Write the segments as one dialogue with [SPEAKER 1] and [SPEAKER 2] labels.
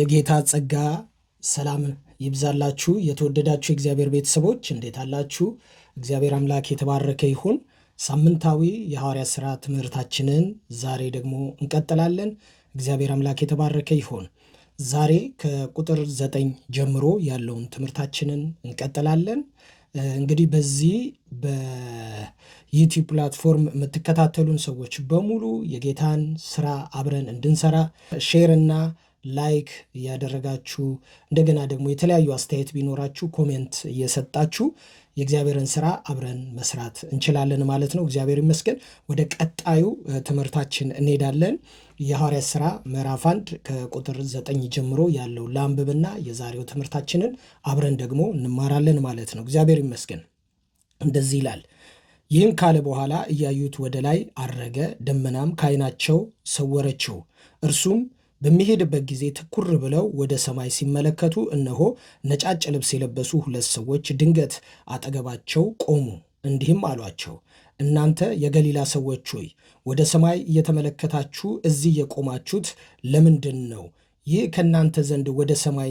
[SPEAKER 1] የጌታ ጸጋ ሰላም ይብዛላችሁ። የተወደዳችሁ የእግዚአብሔር ቤተሰቦች እንዴት አላችሁ? እግዚአብሔር አምላክ የተባረከ ይሁን። ሳምንታዊ የሐዋርያት ሥራ ትምህርታችንን ዛሬ ደግሞ እንቀጥላለን። እግዚአብሔር አምላክ የተባረከ ይሁን። ዛሬ ከቁጥር 9 ጀምሮ ያለውን ትምህርታችንን እንቀጥላለን። እንግዲህ በዚህ በዩቲዩብ ፕላትፎርም የምትከታተሉን ሰዎች በሙሉ የጌታን ስራ አብረን እንድንሰራ ሼር እና ላይክ እያደረጋችሁ እንደገና ደግሞ የተለያዩ አስተያየት ቢኖራችሁ ኮሜንት እየሰጣችሁ የእግዚአብሔርን ስራ አብረን መስራት እንችላለን ማለት ነው። እግዚአብሔር ይመስገን። ወደ ቀጣዩ ትምህርታችን እንሄዳለን። የሐዋርያት ሥራ ምዕራፍ 1 ከቁጥር 9 ጀምሮ ያለው ላንብብና የዛሬው ትምህርታችንን አብረን ደግሞ እንማራለን ማለት ነው። እግዚአብሔር ይመስገን። እንደዚህ ይላል። ይህን ካለ በኋላ እያዩት ወደ ላይ አረገ፣ ደመናም ከዓይናቸው ሰወረችው። እርሱም በሚሄድበት ጊዜ ትኩር ብለው ወደ ሰማይ ሲመለከቱ እነሆ ነጫጭ ልብስ የለበሱ ሁለት ሰዎች ድንገት አጠገባቸው ቆሙ። እንዲህም አሏቸው፣ እናንተ የገሊላ ሰዎች ሆይ ወደ ሰማይ እየተመለከታችሁ እዚህ የቆማችሁት ለምንድን ነው? ይህ ከእናንተ ዘንድ ወደ ሰማይ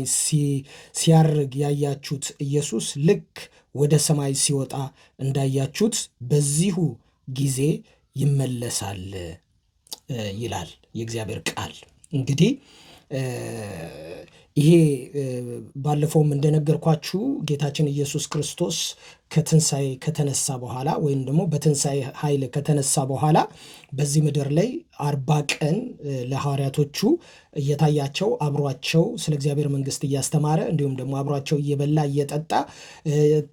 [SPEAKER 1] ሲያርግ ያያችሁት ኢየሱስ ልክ ወደ ሰማይ ሲወጣ እንዳያችሁት በዚሁ ጊዜ ይመለሳል ይላል የእግዚአብሔር ቃል። እንግዲህ ይሄ ባለፈውም እንደነገርኳችሁ ጌታችን ኢየሱስ ክርስቶስ ከትንሣኤ ከተነሳ በኋላ ወይም ደግሞ በትንሣኤ ኃይል ከተነሳ በኋላ በዚህ ምድር ላይ 40 ቀን ለሐዋርያቶቹ እየታያቸው አብሯቸው ስለ እግዚአብሔር መንግሥት እያስተማረ እንዲሁም ደግሞ አብሯቸው እየበላ እየጠጣ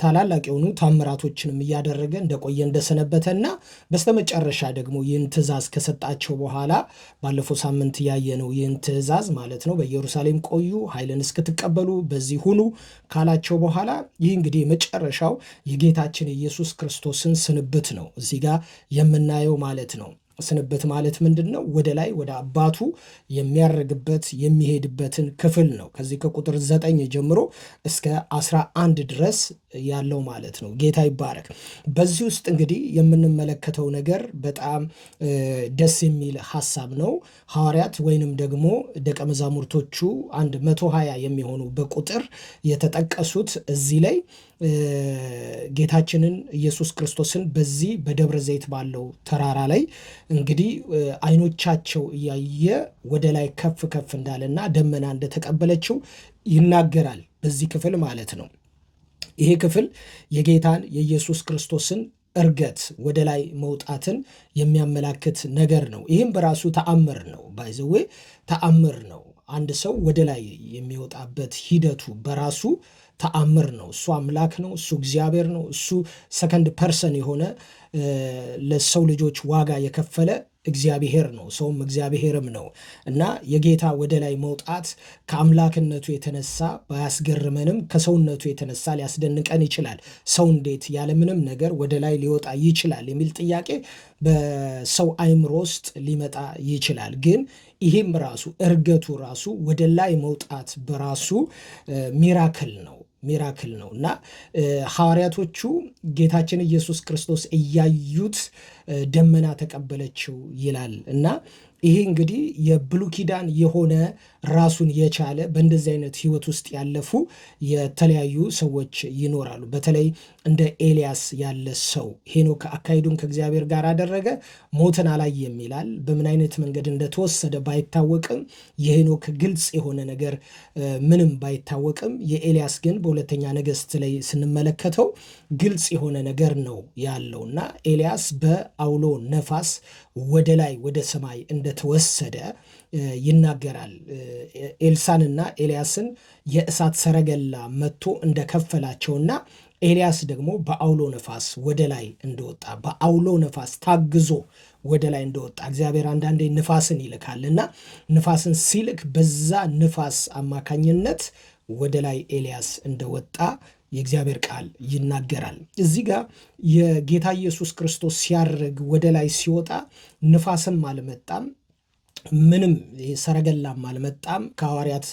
[SPEAKER 1] ታላላቅ የሆኑ ታምራቶችንም እያደረገ እንደቆየ እንደሰነበተና በስተመጨረሻ ደግሞ ይህን ትእዛዝ ከሰጣቸው በኋላ ባለፈው ሳምንት ያየነው ይህን ትእዛዝ ማለት ነው፣ በኢየሩሳሌም ቆዩ ኃይልን እስክትቀበሉ በዚህ ሁኑ ካላቸው በኋላ ይህ እንግዲህ የመጨረሻው የጌታችን የኢየሱስ ክርስቶስን ስንብት ነው እዚህ ጋር የምናየው ማለት ነው። ስንብት ማለት ምንድን ነው? ወደ ላይ ወደ አባቱ የሚያርግበት የሚሄድበትን ክፍል ነው። ከዚህ ከቁጥር 9 ጀምሮ እስከ 11 ድረስ ያለው ማለት ነው። ጌታ ይባረክ። በዚህ ውስጥ እንግዲህ የምንመለከተው ነገር በጣም ደስ የሚል ሐሳብ ነው። ሐዋርያት ወይንም ደግሞ ደቀ መዛሙርቶቹ 120 የሚሆኑ በቁጥር የተጠቀሱት እዚህ ላይ ጌታችንን ኢየሱስ ክርስቶስን በዚህ በደብረ ዘይት ባለው ተራራ ላይ እንግዲህ አይኖቻቸው እያየ ወደ ላይ ከፍ ከፍ እንዳለና ደመና እንደተቀበለችው ይናገራል በዚህ ክፍል ማለት ነው። ይሄ ክፍል የጌታን የኢየሱስ ክርስቶስን እርገት ወደ ላይ መውጣትን የሚያመላክት ነገር ነው። ይህም በራሱ ተአምር ነው። ባይዘዌ ተአምር ነው። አንድ ሰው ወደ ላይ የሚወጣበት ሂደቱ በራሱ ተአምር ነው። እሱ አምላክ ነው። እሱ እግዚአብሔር ነው። እሱ ሰከንድ ፐርሰን የሆነ ለሰው ልጆች ዋጋ የከፈለ እግዚአብሔር ነው። ሰውም እግዚአብሔርም ነው እና የጌታ ወደ ላይ መውጣት ከአምላክነቱ የተነሳ ባያስገርመንም ከሰውነቱ የተነሳ ሊያስደንቀን ይችላል። ሰው እንዴት ያለምንም ነገር ወደ ላይ ሊወጣ ይችላል የሚል ጥያቄ በሰው አይምሮ ውስጥ ሊመጣ ይችላል። ግን ይህም ራሱ እርገቱ ራሱ ወደ ላይ መውጣት በራሱ ሚራክል ነው እና ሐዋርያቶቹ ጌታችን ኢየሱስ ክርስቶስ እያዩት ደመና ተቀበለችው ይላል እና ይሄ እንግዲህ የብሉይ ኪዳን የሆነ ራሱን የቻለ በእንደዚህ አይነት ህይወት ውስጥ ያለፉ የተለያዩ ሰዎች ይኖራሉ። በተለይ እንደ ኤልያስ ያለ ሰው ሄኖክ አካሄዱን ከእግዚአብሔር ጋር አደረገ፣ ሞትን አላየም ይላል። በምን አይነት መንገድ እንደተወሰደ ባይታወቅም የሄኖክ ግልጽ የሆነ ነገር ምንም ባይታወቅም የኤልያስ ግን በሁለተኛ ነገሥት ላይ ስንመለከተው ግልጽ የሆነ ነገር ነው ያለውና ኤልያስ በአውሎ ነፋስ ወደ ላይ ወደ ሰማይ እንደተወሰደ ይናገራል። ኤልሳንና ኤልያስን የእሳት ሰረገላ መጥቶ እንደከፈላቸውና ኤልያስ ደግሞ በአውሎ ነፋስ ወደ ላይ እንደወጣ በአውሎ ነፋስ ታግዞ ወደ ላይ እንደወጣ እግዚአብሔር አንዳንዴ ንፋስን ይልካልና ንፋስን ሲልክ በዛ ንፋስ አማካኝነት ወደ ላይ ኤልያስ እንደወጣ የእግዚአብሔር ቃል ይናገራል። እዚህ ጋር የጌታ ኢየሱስ ክርስቶስ ሲያርግ ወደ ላይ ሲወጣ ንፋስም አልመጣም፣ ምንም ሰረገላም አልመጣም። ከሐዋርያት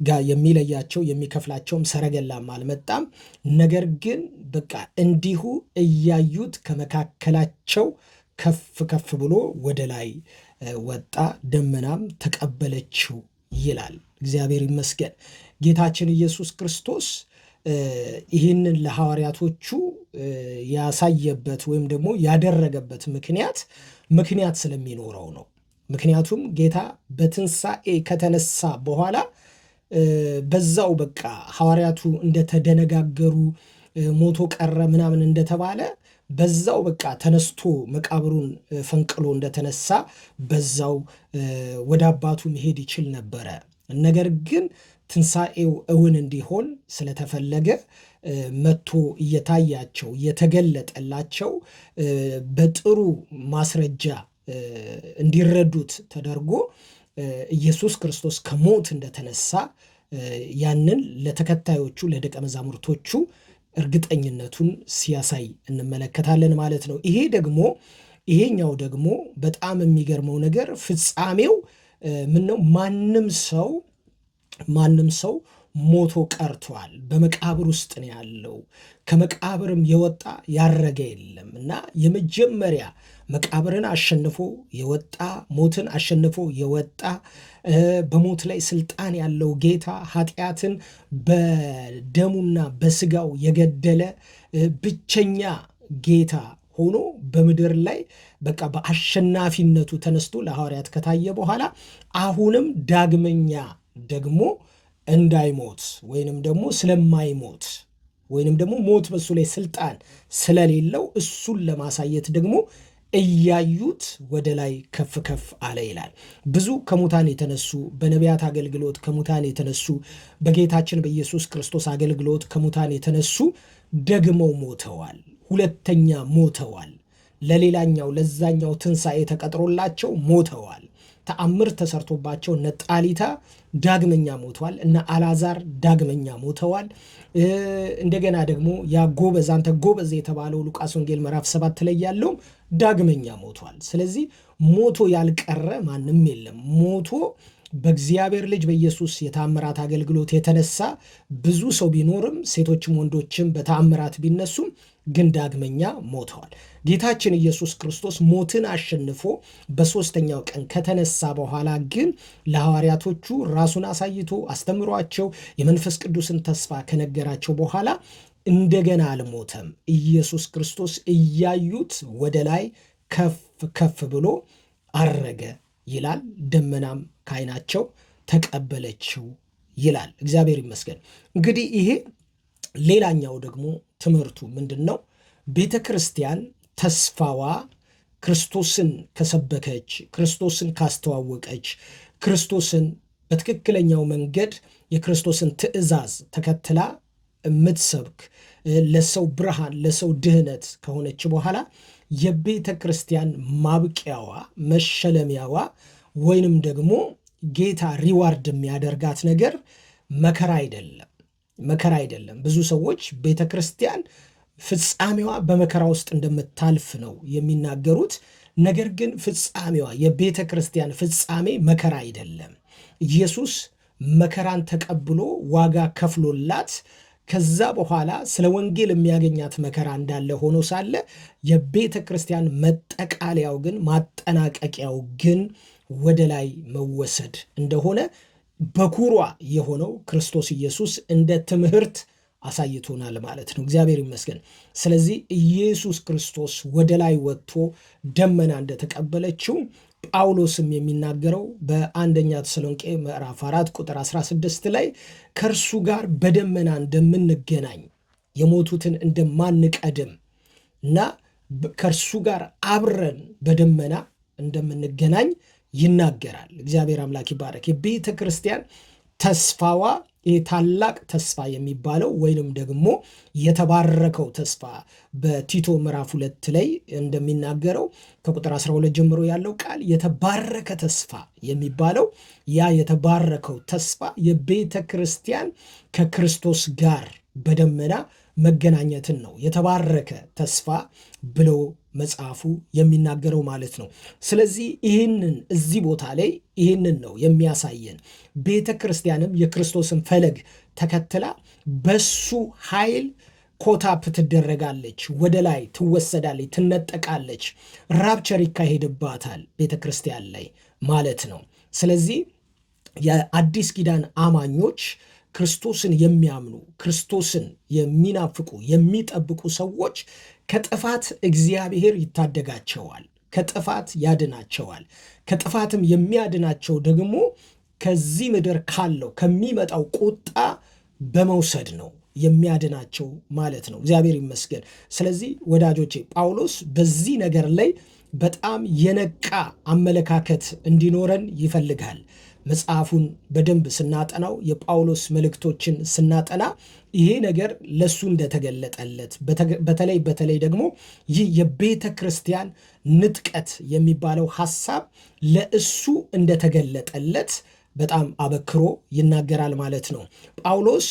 [SPEAKER 1] ጋር የሚለያቸው የሚከፍላቸውም ሰረገላም አልመጣም። ነገር ግን በቃ እንዲሁ እያዩት ከመካከላቸው ከፍ ከፍ ብሎ ወደ ላይ ወጣ፣ ደመናም ተቀበለችው ይላል። እግዚአብሔር ይመስገን። ጌታችን ኢየሱስ ክርስቶስ ይህንን ለሐዋርያቶቹ ያሳየበት ወይም ደግሞ ያደረገበት ምክንያት ስለሚኖረው ነው። ምክንያቱም ጌታ በትንሣኤ ከተነሳ በኋላ በዛው በቃ ሐዋርያቱ እንደተደነጋገሩ ሞቶ ቀረ ምናምን እንደተባለ በዛው በቃ ተነስቶ መቃብሩን ፈንቅሎ እንደተነሳ በዛው ወደ አባቱ መሄድ ይችል ነበረ። ነገር ግን ትንሣኤው እውን እንዲሆን ስለተፈለገ መጥቶ እየታያቸው እየተገለጠላቸው በጥሩ ማስረጃ እንዲረዱት ተደርጎ ኢየሱስ ክርስቶስ ከሞት እንደተነሳ ያንን ለተከታዮቹ ለደቀ መዛሙርቶቹ እርግጠኝነቱን ሲያሳይ እንመለከታለን ማለት ነው። ይሄኛው ደግሞ በጣም የሚገርመው ነገር ፍጻሜው ምን ነው? ማንም ሰው ሞቶ ቀርቷል። በመቃብር ውስጥ ነው ያለው። ከመቃብርም የወጣ ያረገ የለም እና የመጀመሪያ መቃብርን አሸንፎ የወጣ ሞትን አሸንፎ የወጣ በሞት ላይ ስልጣን ያለው ጌታ ኃጢአትን በደሙና በስጋው የገደለ ብቸኛ ጌታ ሆኖ በምድር ላይ በቃ በአሸናፊነቱ ተነስቶ ለሐዋርያት ከታየ በኋላ አሁንም ዳግመኛ ደግሞ እንዳይሞት ወይንም ደግሞ ስለማይሞት ወይንም ደግሞ ሞት በሱ ላይ ስልጣን ስለሌለው እሱን ለማሳየት ደግሞ እያዩት ወደ ላይ ከፍ ከፍ አለ ይላል። ብዙ ከሙታን የተነሱ በነቢያት አገልግሎት ከሙታን የተነሱ በጌታችን በኢየሱስ ክርስቶስ አገልግሎት ከሙታን የተነሱ ደግመው ሞተዋል። ሁለተኛ ሞተዋል። ለሌላኛው ለዛኛው ትንሣኤ ተቀጥሮላቸው ሞተዋል። ተአምር ተሰርቶባቸው እነ ጣሊታ ዳግመኛ ሞተዋል። እነ አልዓዛር ዳግመኛ ሞተዋል። እንደገና ደግሞ ያ ጎበዝ አንተ ጎበዝ የተባለው ሉቃስ ወንጌል ምዕራፍ 7 ላይ ያለውም ዳግመኛ ሞቷል። ስለዚህ ሞቶ ያልቀረ ማንም የለም። ሞቶ በእግዚአብሔር ልጅ በኢየሱስ የተአምራት አገልግሎት የተነሳ ብዙ ሰው ቢኖርም ሴቶችም ወንዶችም በተአምራት ቢነሱም ግን ዳግመኛ ሞተዋል። ጌታችን ኢየሱስ ክርስቶስ ሞትን አሸንፎ በሦስተኛው ቀን ከተነሳ በኋላ ግን ለሐዋርያቶቹ ራሱን አሳይቶ አስተምሯቸው የመንፈስ ቅዱስን ተስፋ ከነገራቸው በኋላ እንደገና አልሞተም። ኢየሱስ ክርስቶስ እያዩት ወደ ላይ ከፍ ከፍ ብሎ አረገ ይላል። ደመናም ከዓይናቸው ተቀበለችው ይላል። እግዚአብሔር ይመስገን። እንግዲህ ይሄ ሌላኛው ደግሞ ትምህርቱ ምንድን ነው? ቤተ ክርስቲያን ተስፋዋ ክርስቶስን ከሰበከች፣ ክርስቶስን ካስተዋወቀች፣ ክርስቶስን በትክክለኛው መንገድ የክርስቶስን ትእዛዝ ተከትላ የምትሰብክ ለሰው ብርሃን ለሰው ድህነት ከሆነች በኋላ የቤተ ክርስቲያን ማብቂያዋ መሸለሚያዋ ወይንም ደግሞ ጌታ ሪዋርድ የሚያደርጋት ነገር መከራ አይደለም። ብዙ ሰዎች ቤተ ክርስቲያን ፍጻሜዋ በመከራ ውስጥ እንደምታልፍ ነው የሚናገሩት። ነገር ግን ፍጻሜዋ የቤተ ክርስቲያን ፍጻሜ መከራ አይደለም። ኢየሱስ መከራን ተቀብሎ ዋጋ ከፍሎላት ከዛ በኋላ ስለ ወንጌል የሚያገኛት መከራ እንዳለ ሆኖ ሳለ የቤተ ክርስቲያን መጠቃለያው ግን ማጠናቀቂያው ግን ወደ ላይ መወሰድ እንደሆነ በኩሯ የሆነው ክርስቶስ ኢየሱስ እንደ ትምህርት አሳይቶናል ማለት ነው። እግዚአብሔር ይመስገን። ስለዚህ ኢየሱስ ክርስቶስ ወደ ላይ ወጥቶ ደመና እንደተቀበለችው ጳውሎስም የሚናገረው በአንደኛ ተሰሎንቄ ምዕራፍ 4 ቁጥር 16 ላይ ከእርሱ ጋር በደመና እንደምንገናኝ የሞቱትን እንደማንቀድም እና ከእርሱ ጋር አብረን በደመና እንደምንገናኝ ይናገራል። እግዚአብሔር አምላክ ይባረክ። የቤተ ክርስቲያን ተስፋዋ ይህ ታላቅ ተስፋ የሚባለው ወይንም ደግሞ የተባረከው ተስፋ በቲቶ ምዕራፍ 2 ላይ እንደሚናገረው ከቁጥር 12 ጀምሮ ያለው ቃል የተባረከ ተስፋ የሚባለው ያ የተባረከው ተስፋ የቤተ ክርስቲያን ከክርስቶስ ጋር በደመና መገናኘትን ነው የተባረከ ተስፋ ብሎ መጽሐፉ የሚናገረው ማለት ነው። ስለዚህ ይህንን እዚህ ቦታ ላይ ይህንን ነው የሚያሳየን። ቤተ ክርስቲያንም የክርስቶስን ፈለግ ተከትላ በሱ ኃይል ኮታፕ ትደረጋለች፣ ወደ ላይ ትወሰዳለች፣ ትነጠቃለች፣ ራፕቸር ይካሄድባታል ቤተ ክርስቲያን ላይ ማለት ነው። ስለዚህ የአዲስ ኪዳን አማኞች ክርስቶስን የሚያምኑ ክርስቶስን የሚናፍቁ የሚጠብቁ ሰዎች ከጥፋት እግዚአብሔር ይታደጋቸዋል፣ ከጥፋት ያድናቸዋል። ከጥፋትም የሚያድናቸው ደግሞ ከዚህ ምድር ካለው ከሚመጣው ቁጣ በመውሰድ ነው የሚያድናቸው ማለት ነው። እግዚአብሔር ይመስገን። ስለዚህ ወዳጆቼ ጳውሎስ በዚህ ነገር ላይ በጣም የነቃ አመለካከት እንዲኖረን ይፈልጋል። መጽሐፉን በደንብ ስናጠናው የጳውሎስ መልእክቶችን ስናጠና ይሄ ነገር ለሱ እንደተገለጠለት በተለይ ደግሞ ይህ የቤተ ክርስቲያን ንጥቀት የሚባለው ሐሳብ ለእሱ እንደተገለጠለት በጣም አበክሮ ይናገራል ማለት ነው። ጳውሎስ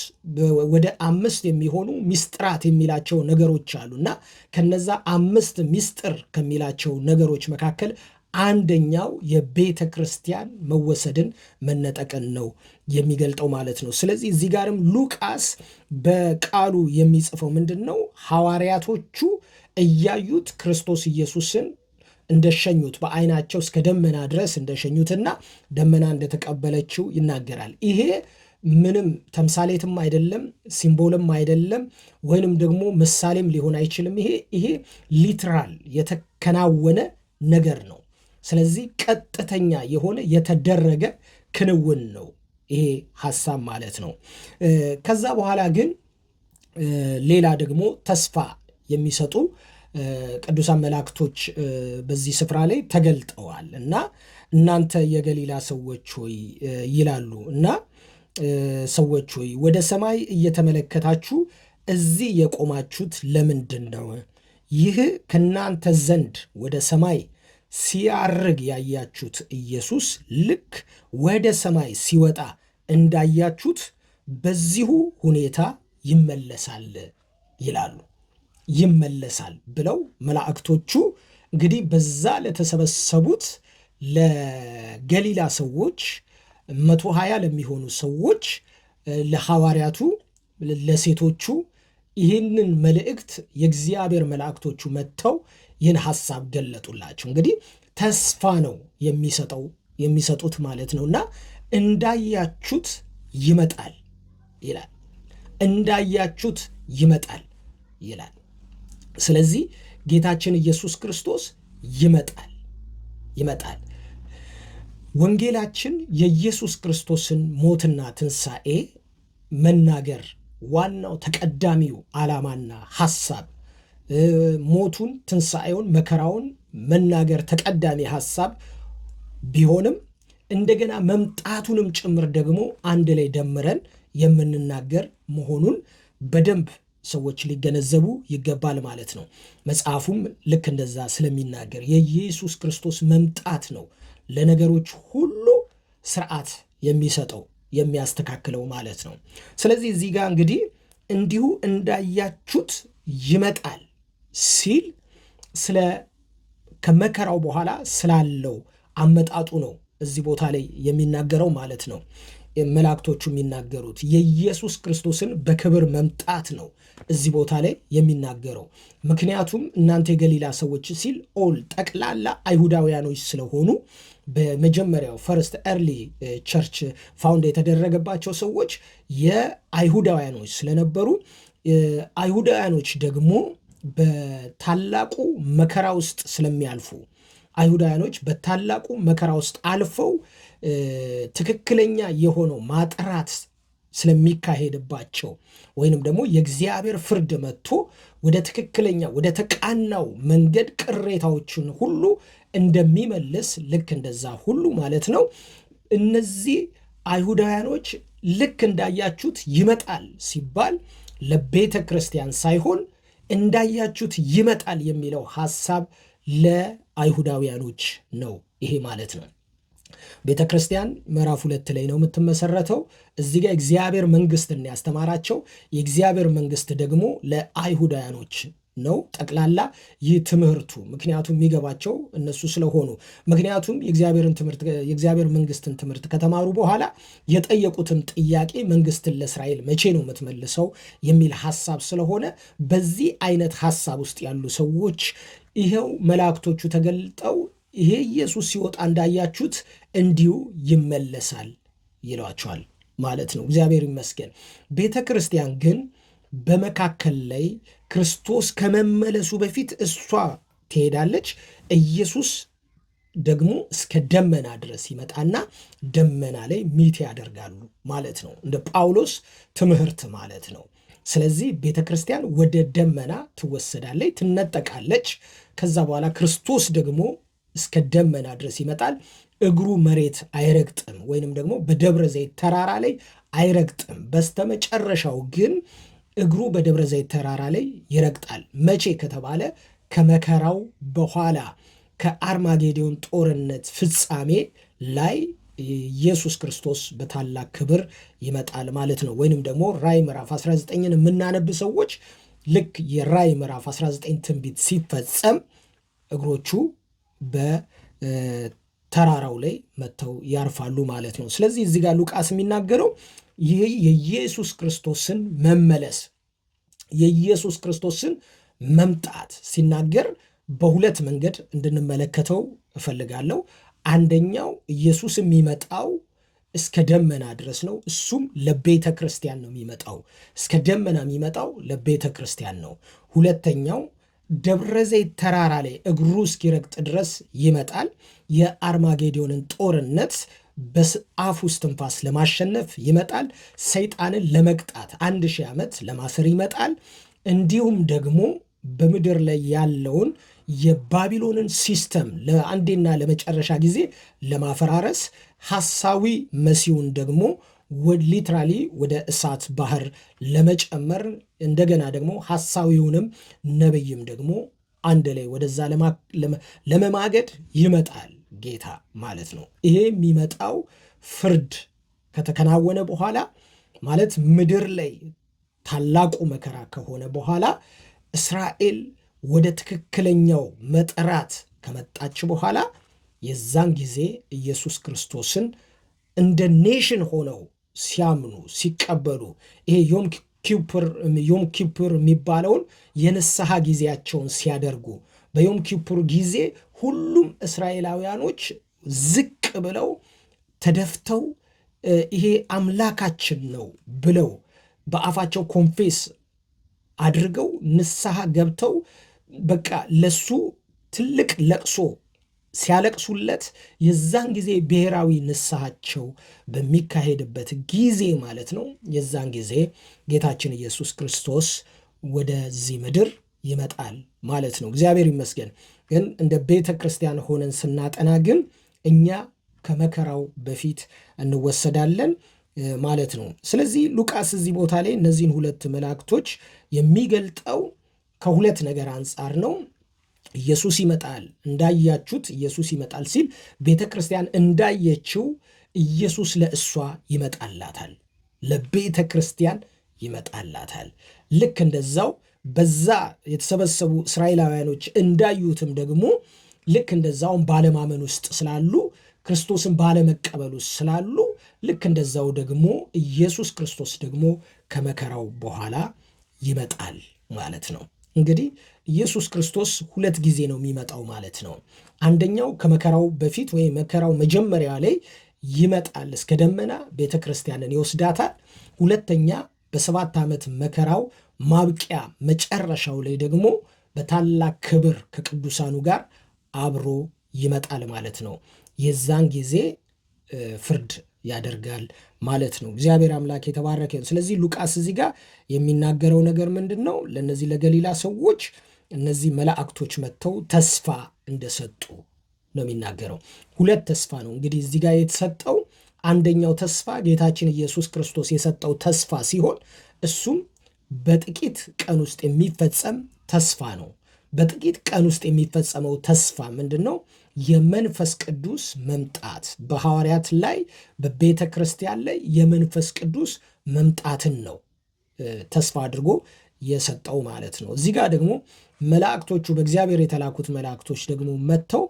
[SPEAKER 1] ወደ 5 የሚሆኑ ሚስጥራት የሚላቸው ነገሮች አሉና ከነዛ 5 ሚስጥር ከሚላቸው ነገሮች መካከል አንደኛው የቤተ ክርስቲያን መወሰድን መነጠቅን ነው የሚገልጠው ማለት ነው። ስለዚህ እዚህ ጋርም ሉቃስ በቃሉ የሚጽፈው ምንድን ነው? ሐዋርያቶቹ እያዩት ክርስቶስ ኢየሱስን እንደሸኙት በዓይናቸው እስከ ደመና ድረስ እንደሸኙትና ደመና እንደተቀበለችው ይናገራል። ይሄ ምንም ተምሳሌትም አይደለም፣ ሲምቦልም አይደለም፣ ወይንም ደግሞ ምሳሌም ሊሆን አይችልም። ይሄ ሊትራል የተከናወነ ነገር ነው። ስለዚህ ቀጥተኛ የሆነ የተደረገ ክንውን ነው ይሄ ሐሳብ ማለት ነው። ከዛ በኋላ ግን ሌላ ደግሞ ተስፋ የሚሰጡ ቅዱሳን መላእክቶች በዚህ ስፍራ ላይ ተገልጠዋል እና እናንተ የገሊላ ሰዎች ሆይ ይላሉ እና ሰዎች ሆይ ወደ ሰማይ እየተመለከታችሁ እዚህ የቆማችሁት ለምንድን ነው? ይህ ከእናንተ ዘንድ ወደ ሰማይ ሲያርግ ያያችሁት ኢየሱስ ልክ ወደ ሰማይ ሲወጣ እንዳያችሁት በዚሁ ሁኔታ ይመለሳል ይላሉ። ይመለሳል ብለው መላእክቶቹ እንግዲህ በዛ ለተሰበሰቡት ለገሊላ ሰዎች 120 ለሚሆኑ ሰዎች ለሐዋርያቱ ለሴቶቹ ይህንን መልእክት የእግዚአብሔር መላእክቶቹ መጥተው ይህን ሐሳብ ገለጡላቸው። እንግዲህ ተስፋ ነው የሚሰጡት ማለት ነውና እንዳያችሁት ይመጣል ይላል። እንዳያችሁት ይመጣል ይላል። ስለዚህ ጌታችን ኢየሱስ ክርስቶስ ይመጣል። ወንጌላችን የኢየሱስ ክርስቶስን ሞትና ትንሣኤ መናገር ዋናው ተቀዳሚው ዓላማና ሐሳብ፣ ሞቱን፣ ትንሣኤውን፣ መከራውን መናገር ተቀዳሚ ሐሳብ ቢሆንም እንደገና መምጣቱንም ጭምር ደግሞ አንድ ላይ ደምረን የምንናገር መሆኑን በደንብ ሰዎች ሊገነዘቡ ይገባል ማለት ነው። መጽሐፉም ልክ እንደዛ ስለሚናገር የኢየሱስ ክርስቶስ መምጣት ነው ለነገሮች ሁሉ ስርዓት የሚሰጠው የሚያስተካክለው ማለት ነው። ስለዚህ እዚህ ጋር እንግዲህ እንዲሁ እንዳያችሁት ይመጣል ሲል ከመከራው በኋላ ስላለው አመጣጡ ነው እዚህ ቦታ ላይ የሚናገረው ማለት ነው። መላእክቶቹ የሚናገሩት የኢየሱስ ክርስቶስን በክብር መምጣት ነው እዚህ ቦታ ላይ የሚናገረው። ምክንያቱም እናንተ የገሊላ ሰዎች ሲል ጠቅላላ አይሁዳውያኖች ስለሆኑ በመጀመሪያው ፈርስት ኤርሊ ቸርች ፋውንድ የተደረገባቸው ሰዎች የአይሁዳውያኖች ስለነበሩ አይሁዳውያኖች ደግሞ በታላቁ መከራ ውስጥ ስለሚያልፉ አይሁዳውያኖች በታላቁ መከራ ውስጥ አልፈው ትክክለኛ የሆነው ማጥራት ስለሚካሄድባቸው ወይንም ደግሞ የእግዚአብሔር ፍርድ መጥቶ ወደ ትክክለኛ ወደ ተቃናው መንገድ ቅሬታዎችን ሁሉ እንደሚመልስ ልክ እንደዛ ሁሉ ማለት ነው። እነዚህ አይሁዳውያኖች ልክ እንዳያችሁት ይመጣል ሲባል ለቤተ ክርስቲያን ሳይሆን እንዳያችሁት ይመጣል የሚለው ሐሳብ ለአይሁዳውያኖች ነው ይሄ ማለት ነው። ቤተ ክርስቲያን ምዕራፍ 2 ላይ ነው የምትመሰረተው። እዚህ ጋር እግዚአብሔር መንግስትን ያስተማራቸው፣ የእግዚአብሔር መንግስት ደግሞ ለአይሁዳውያኖች ነው ጠቅላላ ይህ ትምህርቱ። ምክንያቱም የሚገባቸው እነሱ ስለሆኑ፣ ምክንያቱም የእግዚአብሔር መንግስትን ትምህርት ከተማሩ በኋላ የጠየቁትን ጥያቄ መንግስትን ለእስራኤል መቼ ነው የምትመልሰው የሚል ሐሳብ ስለሆነ በዚህ አይነት ሐሳብ ውስጥ ያሉ ሰዎች ይሄው መላእክቶቹ ተገልጠው ይሄ ኢየሱስ ሲወጣ እንዳያችሁት እንዲሁ ይመለሳል ይሏቸዋል ማለት ነው። እግዚአብሔር ይመስገን። ቤተ ክርስቲያን ግን በመካከል ላይ ክርስቶስ ከመመለሱ በፊት እሷ ትሄዳለች። ኢየሱስ ደግሞ እስከ ደመና ድረስ ይመጣና ደመና ላይ ሚት ያደርጋሉ ማለት ነው። እንደ ጳውሎስ ትምህርት ማለት ነው። ስለዚህ ቤተ ክርስቲያን ወደ ደመና ትወሰዳለች፣ ትነጠቃለች። ከዛ በኋላ ክርስቶስ ደግሞ እስከ ደመና ድረስ ይመጣል። እግሩ መሬት አይረግጥም፣ ወይንም ደግሞ በደብረ ዘይት ተራራ ላይ አይረግጥም። በስተመጨረሻው ግን እግሩ በደብረ ዘይት ተራራ ላይ ይረግጣል። መቼ ከተባለ ከመከራው በኋላ ከአርማጌዶን ጦርነት ፍጻሜ ላይ ኢየሱስ ክርስቶስ በታላቅ ክብር ይመጣል ማለት ነው። ወይንም ደግሞ ራእይ ምዕራፍ 19ን የምናነብ ሰዎች ልክ የራእይ ምዕራፍ 19 ትንቢት ሲፈጸም እግሮቹ በተራራው ላይ መጥተው ያርፋሉ ማለት ነው። ስለዚህ እዚህ ጋር ሉቃስ የሚናገረው ይህ የኢየሱስ ክርስቶስን መመለስ፣ የኢየሱስ ክርስቶስን መምጣት ሲናገር በሁለት መንገድ እንድንመለከተው እፈልጋለሁ። አንደኛው ኢየሱስ የሚመጣው እስከ ደመና ድረስ ነው። እሱም ለቤተ ክርስቲያን ነው የሚመጣው። እስከ ደመና የሚመጣው ለቤተ ክርስቲያን ነው። ሁለተኛው ደብረ ዘይት ተራራ ላይ እግሩ እስኪረግጥ ድረስ ይመጣል። የአርማጌዶንን ጦርነት በአፉ እስትንፋስ ለማሸነፍ ይመጣል። ሰይጣንን ለመቅጣት 1000 ዓመት ለማሰር ይመጣል። እንዲሁም ደግሞ በምድር ላይ ያለውን የባቢሎንን ሲስተም ለአንዴና ለመጨረሻ ጊዜ ለማፈራረስ ሐሳዊ መሲሁን ደግሞ ሊትራሊ ወደ እሳት ባህር ለመጨመር እንደገና ደግሞ ሐሳዊውንም ነብይም ደግሞ አንድ ላይ ወደዛ ለመማገድ ይመጣል ጌታ ማለት ነው። ይሄ የሚመጣው ፍርድ ከተከናወነ በኋላ ማለት ምድር ላይ ታላቁ መከራ ከሆነ በኋላ እስራኤል ወደ ትክክለኛው መጠራት ከመጣች በኋላ የዛን ጊዜ ኢየሱስ ክርስቶስን እንደ ኔሽን ሆነው ሲያምኑ ሲቀበሉ ይሄ ዮም ኪፑር የሚባለውን የንስሐ ጊዜያቸውን ሲያደርጉ በዮም ኪፑር ጊዜ ሁሉም እስራኤላውያኖች ዝቅ ብለው ተደፍተው ይሄ አምላካችን ነው ብለው በአፋቸው ኮንፌስ አድርገው ንስሐ ገብተው በቃ ለሱ ትልቅ ለቅሶ ሲያለቅሱለት የዛን ጊዜ ብሔራዊ ንስሐቸው በሚካሄድበት ጊዜ ማለት ነው። የዛን ጊዜ ጌታችን ኢየሱስ ክርስቶስ ወደዚህ ምድር ይመጣል ማለት ነው። እግዚአብሔር ይመስገን። ግን እንደ ቤተ ክርስቲያን ሆነን ስናጠና ግን እኛ ከመከራው በፊት እንወሰዳለን ማለት ነው። ስለዚህ ሉቃስ እዚህ ቦታ ላይ እነዚህን ሁለት መላእክቶች የሚገልጠው ከሁለት ነገር አንጻር ነው። ኢየሱስ ይመጣል እንዳያችሁት ኢየሱስ ይመጣል ሲል ቤተ ክርስቲያን እንዳየችው ኢየሱስ ለእሷ ይመጣላታል፣ ለቤተ ክርስቲያን ይመጣላታል። ልክ እንደዛው በዛ የተሰበሰቡ እስራኤላውያኖች እንዳዩትም ደግሞ ልክ እንደዛውን ባለማመን ውስጥ ስላሉ ክርስቶስን ባለመቀበል ውስጥ ስላሉ ልክ እንደዛው ደግሞ ኢየሱስ ክርስቶስ ደግሞ ከመከራው በኋላ ይመጣል ማለት ነው። እንግዲህ ኢየሱስ ክርስቶስ ሁለት ጊዜ ነው የሚመጣው ማለት ነው። አንደኛው ከመከራው በፊት ወይም መከራው መጀመሪያ ላይ ይመጣል፣ እስከ ደመና ቤተ ክርስቲያንን ይወስዳታል። ሁለተኛ በ7 ዓመት መከራው ማብቂያ መጨረሻው ላይ ደግሞ በታላቅ ክብር ከቅዱሳኑ ጋር አብሮ ይመጣል ማለት ነው። የዛን ጊዜ ፍርድ ያደርጋል ማለት ነው። እግዚአብሔር አምላክ የተባረከ ነው። ስለዚህ ሉቃስ እዚህ ጋር የሚናገረው ነገር ምንድን ነው? ለእነዚህ ለገሊላ ሰዎች እነዚህ መላእክቶች መጥተው ተስፋ እንደሰጡ ነው የሚናገረው። ሁለት ተስፋ ነው እንግዲህ እዚህ ጋር የተሰጠው። አንደኛው ተስፋ ጌታችን ኢየሱስ ክርስቶስ የሰጠው ተስፋ ሲሆን እሱም በጥቂት ቀን ውስጥ የሚፈጸም ተስፋ ነው። በጥቂት ቀን ውስጥ የሚፈጸመው ተስፋ ምንድን ነው? የመንፈስ ቅዱስ መምጣት በሐዋርያት ላይ በቤተ ክርስቲያን ላይ የመንፈስ ቅዱስ መምጣትን ነው ተስፋ አድርጎ የሰጠው ማለት ነው። እዚህ ጋር ደግሞ መላእክቶቹ በእግዚአብሔር የተላኩት መላእክቶች ደግሞ መጥተው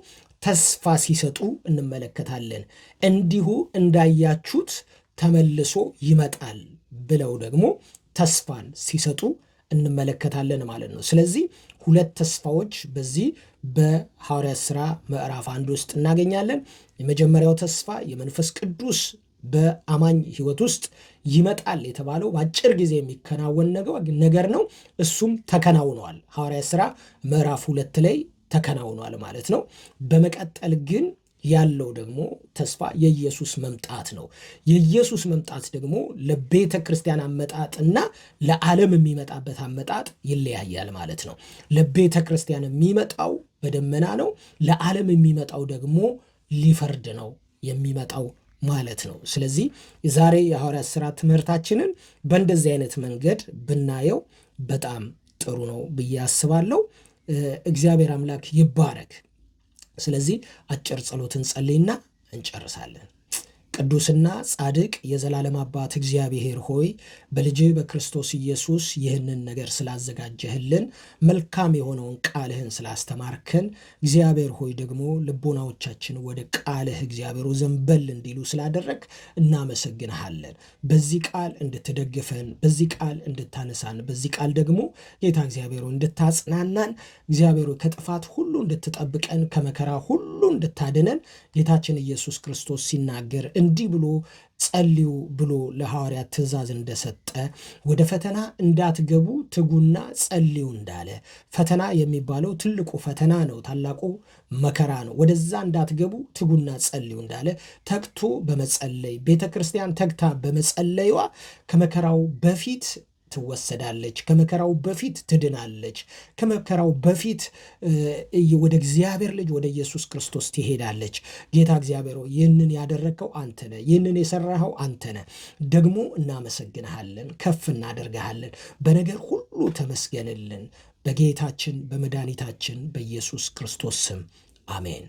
[SPEAKER 1] ተስፋ ሲሰጡ እንመለከታለን። እንዲሁ እንዳያችሁት ተመልሶ ይመጣል ብለው ደግሞ ተስፋን ሲሰጡ እንመለከታለን ማለት ነው። ስለዚህ ሁለት ተስፋዎች በዚህ በሐዋርያት ሥራ ምዕራፍ 1 ውስጥ እናገኛለን። የመጀመሪያው ተስፋ የመንፈስ ቅዱስ በአማኝ ሕይወት ውስጥ ይመጣል የተባለው በአጭር ጊዜ የሚከናወን ነገር ነው። እሱም ተከናውኗል። ሐዋርያት ሥራ ምዕራፍ 2 ላይ ተከናውኗል ማለት ነው። በመቀጠል ግን ያለው ደግሞ ተስፋ የኢየሱስ መምጣት ነው። የኢየሱስ መምጣት ደግሞ ለቤተ ክርስቲያን አመጣጥና ለዓለም የሚመጣበት አመጣጥ ይለያያል ማለት ነው። ለቤተ ክርስቲያን የሚመጣው በደመና ነው። ለዓለም የሚመጣው ደግሞ ሊፈርድ ነው የሚመጣው ማለት ነው። ስለዚህ ዛሬ የሐዋርያት ሥራ ትምህርታችንን በእንደዚህ አይነት መንገድ ብናየው በጣም ጥሩ ነው ብዬ አስባለሁ። እግዚአብሔር አምላክ ይባረክ። ስለዚህ አጭር ጸሎትን ጸልይና እንጨርሳለን። ቅዱስና ጻድቅ የዘላለም አባት እግዚአብሔር ሆይ በልጅህ በክርስቶስ ኢየሱስ ይህንን ነገር ስላዘጋጀህልን፣ መልካም የሆነውን ቃልህን ስላስተማርከን፣ እግዚአብሔር ሆይ ደግሞ ልቦናዎቻችን ወደ ቃልህ እግዚአብሔር ዘንበል እንዲሉ ስላደረግ እናመሰግንሃለን። በዚህ ቃል እንድትደግፈን፣ በዚህ ቃል እንድታነሳን፣ በዚህ ቃል ደግሞ ጌታ እግዚአብሔር እንድታጽናናን፣ እግዚአብሔር ከጥፋት ሁሉ እንድትጠብቀን፣ ከመከራ ሁሉ እንድታድነን ጌታችን ኢየሱስ ክርስቶስ ሲናገር እንዲህ ብሎ ጸልዩ ብሎ ለሐዋርያት ትእዛዝ እንደሰጠ ወደ ፈተና እንዳትገቡ ትጉና ጸልዩ እንዳለ፣ ፈተና የሚባለው ትልቁ ፈተና ነው፣ ታላቁ መከራ ነው። ወደዛ እንዳትገቡ ትጉና ጸልዩ እንዳለ ተግቶ በመጸለይ ቤተ ክርስቲያን ተግታ በመጸለይዋ ከመከራው በፊት ትወሰዳለች፣ ከመከራው በፊት ትድናለች፣ ከመከራው በፊት ወደ እግዚአብሔር ልጅ ወደ ኢየሱስ ክርስቶስ ትሄዳለች። ጌታ እግዚአብሔር ሆይ ይህንን ያደረግከው አንተ ነህ፣ ይህንን የሰራኸው አንተ ነህ። ደግሞ እናመሰግንሃለን፣ ከፍ እናደርግሃለን። በነገር ሁሉ ተመስገንልን። በጌታችን በመድኃኒታችን በኢየሱስ ክርስቶስ ስም አሜን።